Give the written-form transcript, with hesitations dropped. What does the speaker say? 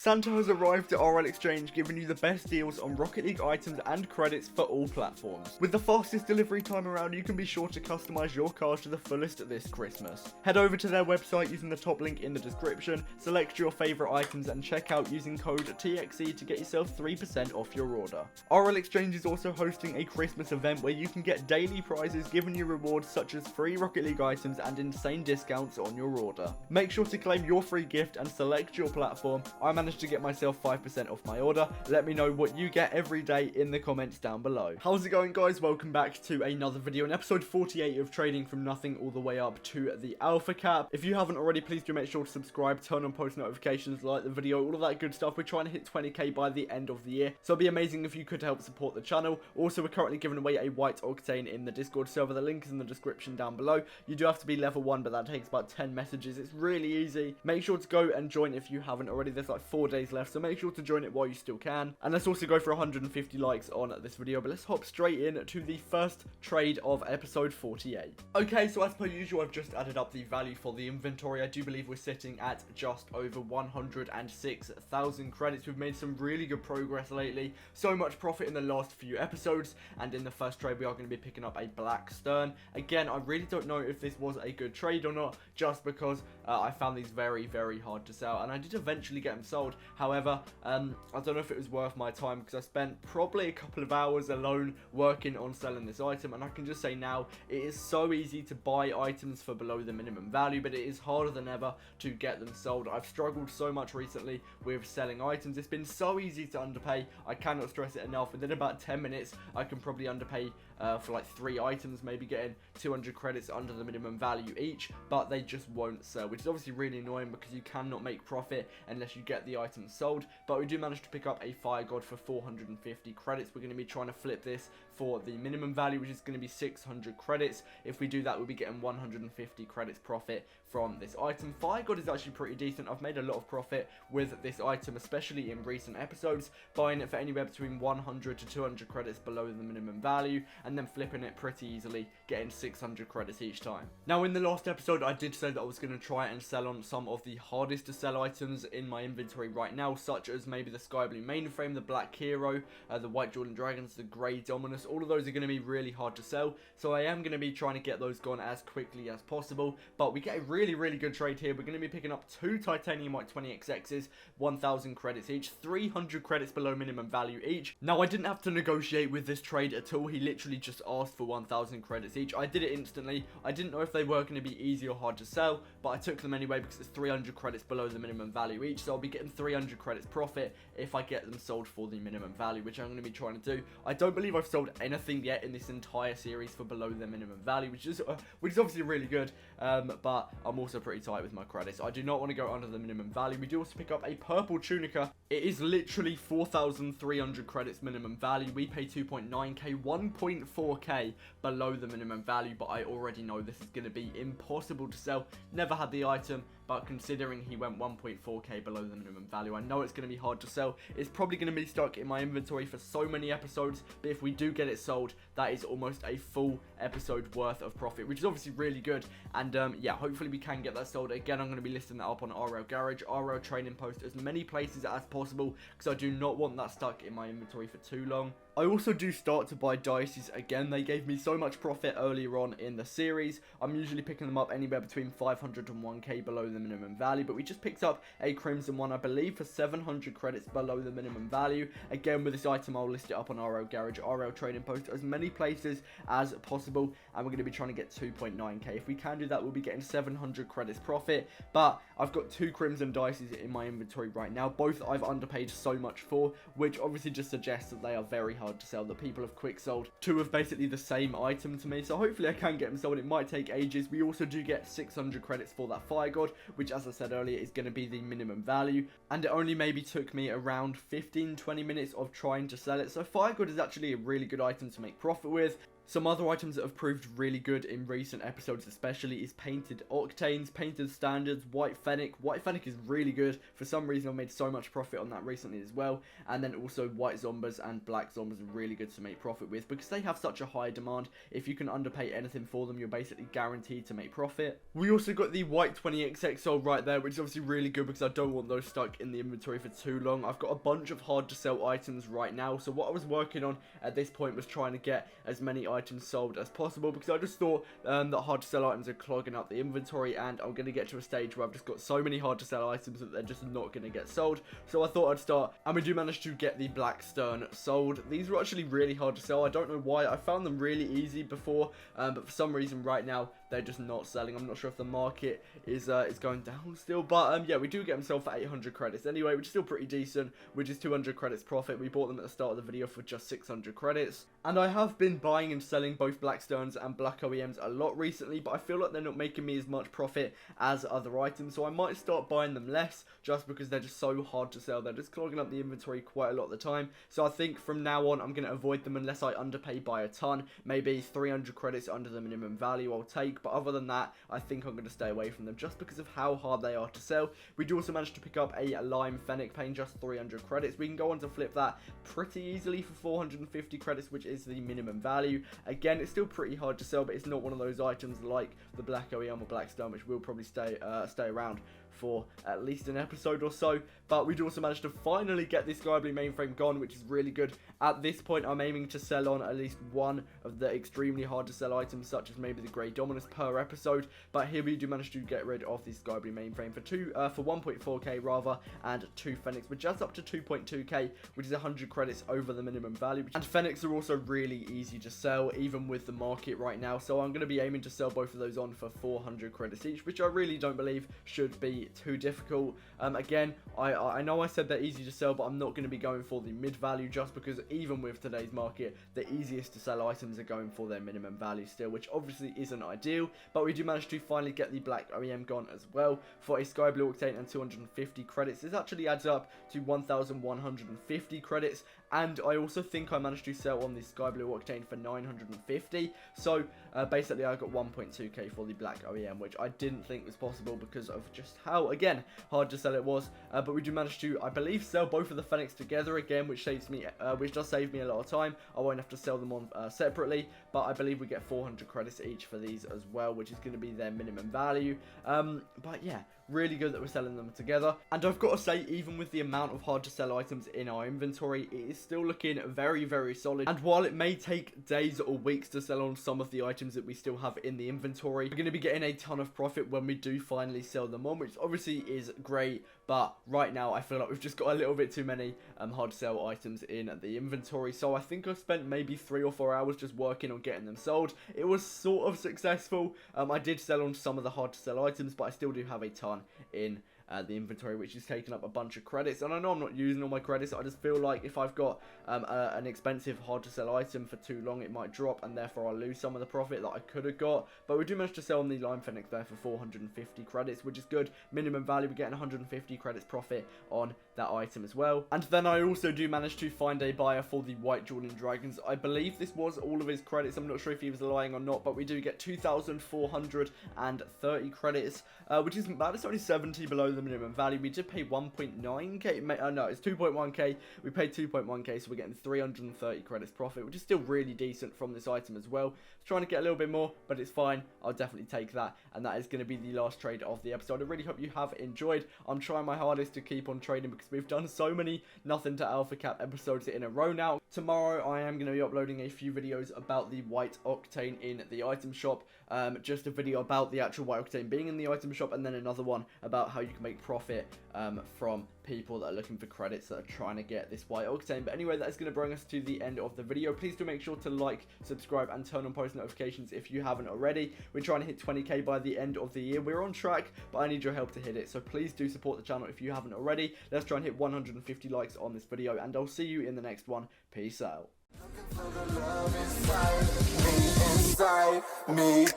Santa has arrived at RL Exchange, giving you the best deals on Rocket League items and credits for all platforms. With the fastest delivery time around, you can be sure to customize your cars to the fullest this Christmas. Head over to their website using the top link in the description, select your favorite items and check out using code TXE to get yourself 3% off your order. RL Exchange is also hosting a Christmas event where you can get daily prizes giving you rewards such as free Rocket League items and insane discounts on your order. Make sure to claim your free gift and select your platform. I managed to get myself 5% off my order. Let me know what you get every day in the comments down below. How's it going, guys? Welcome back to another video in episode 48 of Trading from Nothing all the way up to the Alpha Cap. If you haven't already, please do make sure to subscribe, turn on post notifications, like the video, all of that good stuff. We're trying to hit 20k by the end of the year, so it'd be amazing if you could help support the channel. Also, we're currently giving away a white octane in the Discord server. The link is in the description down below. You do have to be level 1, but that takes about 10 messages. It's really easy. Make sure to go and join if you haven't already. There's like 4 days left, so make sure to join it while you still can. And let's also go for 150 likes on this video, but let's hop straight in to the first trade of episode 48. Okay, so as per usual, I've just added up the value for the inventory. I do believe we're sitting at just over 106,000 credits. We've made some really good progress lately. So much profit in the last few episodes, and in the first trade we are going to be picking up a Black Stern. Again, I really don't know if this was a good trade or not, just because I found these very hard to sell, and I did eventually get them sold. However, I don't know if it was worth my time, because I spent probably a couple of hours alone working on selling this item, and I can just say now, it is so easy to buy items for below the minimum value, but it is harder than ever to get them sold. I've struggled so much recently with selling items. It's been so easy to underpay. I cannot stress it enough. Within about 10 minutes, I can probably underpay for like 3 items, maybe getting 200 credits under the minimum value each, but they just won't sell, which is obviously really annoying because you cannot make profit unless you get the items sold. But we do manage to pick up a Fire God for 450 credits. We're going to be trying to flip this for the minimum value, which is going to be 600 credits. If we do that, we'll be getting 150 credits profit from this item. Fire God is actually pretty decent. I've made a lot of profit with this item, especially in recent episodes, buying it for anywhere between 100 to 200 credits below the minimum value, and then flipping it pretty easily, getting 600 credits each time. Now, in the last episode, I did say that I was going to try and sell on some of the hardest to sell items in my inventory right now, such as maybe the Sky Blue mainframe, the Black Hero, the White Jordan Dragons, the Grey Dominus. All of those are going to be really hard to sell, so I am going to be trying to get those gone as quickly as possible. But we get a really good trade here. We're going to be picking up 2 Titanium White 20XXs, 1,000 credits each, 300 credits below minimum value each. Now, I didn't have to negotiate with this trade at all. He literally just asked for 1,000 credits each. I did it instantly. I didn't know if they were going to be easy or hard to sell, but I took them anyway because it's 300 credits below the minimum value each, so I'll be getting 300 credits profit if I get them sold for the minimum value, which I'm going to be trying to do. I don't believe I've sold anything yet in this entire series for below the minimum value, which is obviously really good, but I'm also pretty tight with my credits. I do not want to go under the minimum value. We do also pick up a Purple Tunica. It is literally 4,300 credits minimum value. We pay 2.9k, 1.4k below the minimum value, but I already know this is going to be impossible to sell. Never had the item, but considering he went 1.4k below the minimum value, I know it's going to be hard to sell. It's probably going to be stuck in my inventory for so many episodes, but if we do get it sold, that is almost a full episode worth of profit, which is obviously really good. And yeah, hopefully we can get that sold. Again, I'm going to be listing that up on RL Garage, RL Trading Post, as many places as possible, because I do not want that stuck in my inventory for too long. I also do start to buy dices. Again, they gave me so much profit earlier on in the series. I'm usually picking them up anywhere between 500 and 1k below the minimum value, but we just picked up a Crimson one, I believe, for 700 credits below the minimum value. Again, with this item, I'll list it up on RL Garage, RL Trading Post, as many places as possible, and we're going to be trying to get 2.9k. If we can do that, we'll be getting 700 credits profit, but I've got 2 Crimson dices in my inventory right now. Both I've underpaid so much for, which obviously just suggests that they are very hard to sell, that people have quick sold 2 of basically the same item to me, so hopefully I can get them sold. It might take ages. We also do get 600 credits for that Fire God, which, as I said earlier, is going to be the minimum value, and it only maybe took me around 15-20 minutes of trying to sell it. So Fire God is actually a really good item to make profit with. Some other items that have proved really good in recent episodes especially is Painted Octanes, Painted Standards, White Fennec. White Fennec is really good. For some reason I've made so much profit on that recently as well. And then also White Zombas and Black Zombas are really good to make profit with because they have such a high demand. If you can underpay anything for them, you're basically guaranteed to make profit. We also got the White 20XX sold right there, which is obviously really good because I don't want those stuck in the inventory for too long. I've got a bunch of hard to sell items right now, so what I was working on at this point was trying to get as many items sold as possible because I just thought that hard to sell items are clogging up the inventory, and I'm going to get to a stage where I've just got so many hard to sell items that they're just not going to get sold. So I thought I'd start, and we do manage to get the Black Stern sold. These were actually really hard to sell. I don't know why. I found them really easy before, but for some reason right now they're just not selling. I'm not sure if the market is going down still, but yeah, we do get them sold for 800 credits anyway, which is still pretty decent, which is 200 credits profit. We bought them at the start of the video for just 600 credits, and I have been buying and selling both Black Sterns and Black OEMs a lot recently, but I feel like they're not making me as much profit as other items, so I might start buying them less just because they're just so hard to sell. They're just clogging up the inventory quite a lot of the time, so I think from now on I'm going to avoid them unless I underpay by a ton. Maybe 300 credits under the minimum value I'll take, but other than that I think I'm going to stay away from them just because of how hard they are to sell. We do also manage to pick up a Lime Fennec paying just 300 credits. We can go on to flip that pretty easily for 450 credits, which is the minimum value. Again, it's still pretty hard to sell, but it's not one of those items like the Black OEM or Black Stone, which will probably stay around for at least an episode or so. But we do also manage to finally get this Sky Blue mainframe gone, which is really good. At this point I'm aiming to sell on at least one of the extremely hard to sell items, such as maybe the Grey Dominus per episode, but here we do manage to get rid of the Sky Blue mainframe for 1.4k rather, and 2 Fennecs, which adds up to 2.2k, which is 100 credits over the minimum value. And Fennecs are also really easy to sell even with the market right now, so I'm going to be aiming to sell both of those on for 400 credits each, which I really don't believe should be too difficult. Again, I know I said they're easy to sell, but I'm not going to be going for the mid value just because even with today's market, the easiest to sell items are going for their minimum value still, which obviously isn't ideal. But we do manage to finally get the Black OEM gone as well for a Sky Blue Octane and 250 credits. This actually adds up to 1,150 credits, and I also think I managed to sell on the Sky Blue Octane for 950. So basically I got 1.2k for the Black OEM, which I didn't think was possible because of just how, again, hard to sell it was. But we do manage to, I believe, sell both of the Fennecs together again, which saves me, which does save me a lot of time. I won't have to sell them on separately, but I believe we get 400 credits each for these as well, which is going to be their minimum value. But yeah, really good that we're selling them together. And I've got to say, even with the amount of hard to sell items in our inventory, it is still looking very, very solid. And while it may take days or weeks to sell on some of the items that we still have in the inventory, we're going to be getting a ton of profit when we do finally sell them on, which obviously is great. But right now I feel like we've just got a little bit too many hard to sell items in the inventory, so I think I spent maybe 3 or 4 hours just working on getting them sold. It was sort of successful. I did sell on some of the hard to sell items, but I still do have a ton in the inventory, which is taking up a bunch of credits. And I know I'm not using all my credits. I just feel like if I've got an expensive hard to sell item for too long, it might drop, and therefore I'll lose some of the profit that I could have got. But we do manage to sell on the Lime Fennec there for 450 credits, which is good. Minimum value, we're getting 150 credits profit on that item as well. And then I also do manage to find a buyer for the White Jordan Dragons. I believe this was all of his credits. I'm not sure if he was lying or not, but we do get 2,430 credits, which isn't bad. It's only 70 below the minimum value. We did pay 1.9k. No, it's 2.1k. We paid 2.1k, so we're getting 330 credits profit, which is still really decent from this item as well. Trying to get a little bit more, but it's fine. I'll definitely take that, and that is going to be the last trade of the episode. I really hope you have enjoyed. I'm trying my hardest to keep on trading because we've done so many nothing to alpha cap episodes in a row now. Tomorrow I am going to be uploading a few videos about the White Octane in the item shop. Just a video about the actual White Octane being in the item shop, and then another one about how you can make profit from people that are looking for credits that are trying to get this White Octane. But anyway, that is going to bring us to the end of the video. Please do make sure to like, subscribe, and turn on post notifications if you haven't already. We're trying to hit 20k by the end of the year. We're on track, but I need your help to hit it, so please do support the channel if you haven't already. Let's try and hit 150 likes on this video, and I'll see you in the next one. Peace out. Looking for the love inside me.